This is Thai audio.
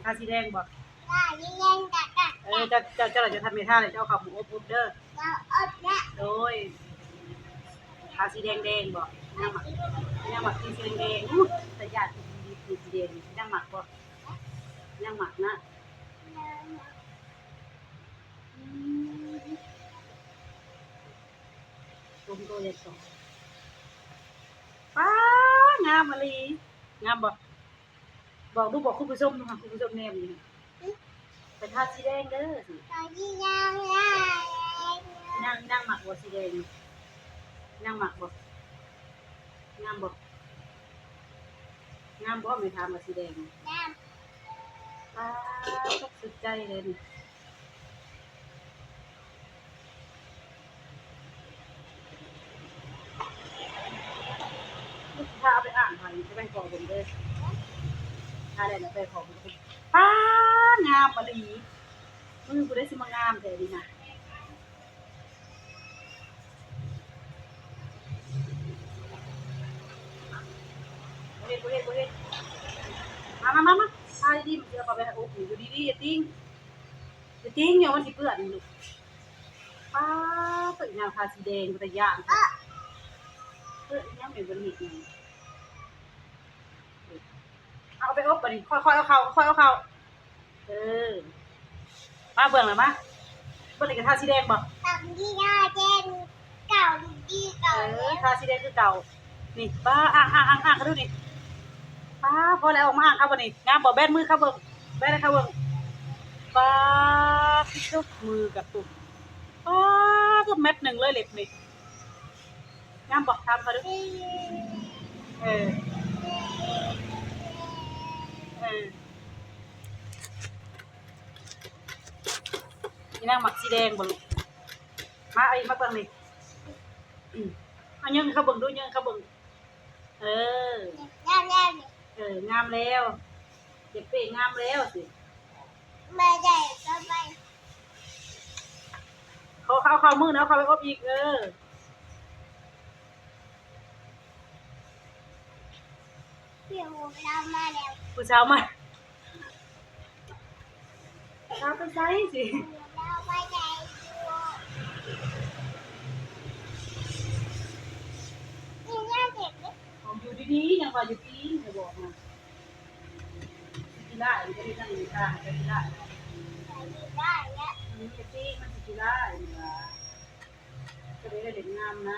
ทาสีแดงบ่ได้ยิ่งเล่นกัดกัดเจ้าจะทำเมท่าเลยเจ้าขับหมูอบเด้อเราอดละโดยทาสีแดงบ่ย่างหมักสีแดงแต่ญาติดีสีแดงย่างหมักบ่ย่างหมักนะรวมตัวใหญ่สองป้างามมะลีงามบ่บอกลูกบอกคุณผู้ชมนะคะคุณผู้ชมแนมนี่ไปทาสีแดงเด้อสิเรายิ่งเล่นได้นั่งหมักบ่สีแดงนั่งหมักบ่งามบ่งามบ่ไม่ทำบ่สีแดงน้ป้าตกสุดใจเลยนี่ถ้าเอาไปอ่านหน่อยจะไปขอผมเด้อถ้าได้นะไปขอผมป้างามมะลีมือกูได้สิมางามแต่ดีนะเฮ็ดมาทาดีๆมันจะเอาไปให้อบอยู่ดีๆอย่าติ้งอย่ามันสิเปื้อนลูกป้าตัวอย่างทาสีแดงตัวอย่างยังไม่เป็นหินเอาไปอบไปดิค่อยเอาเข้าเออมาเบิ่งเลยมาเบิ่งเลยกับทาสีแดงบ่ทำที่หน้าเจนเก่าดีเก่าทาสีแดงคือเก่านี่ป้าอ่างเขาดูนี่ป้าพอแล้วออกมาอ่างเขาบ่นี่งามบ่แบนมือเขาเบิ่งแบนเขาเบิ่งป้าพิชกมือกับตุ่มป้าก็เม็ดหนึ่งเลยเล็บนี่งามบ่ทำเขาดูนี่นั่งหมักสีแดงบ่ลูกมาไอ้มาเบิ่งนี่เอายังเขาเบิ่งดูยังเขาเบิ่งงามงามแล้วเด็กเป้งามแล้วสิไม่ได้ก็ไม่เขามือนะเขาไปอบอีกพี่หูเรามาแล้วผู้สาวมาสาวไปใส่สิเราไปไหนดูนี่น่าเด็กเลยผมอยู่ดีๆยังว่าอยู่ปีนจะบอกมากีฬาจะได้นั่งอยู่ข้างจะกีฬาได้เนี่ยมันจะปีมันจะกีฬาจะได้เล่นงามนะ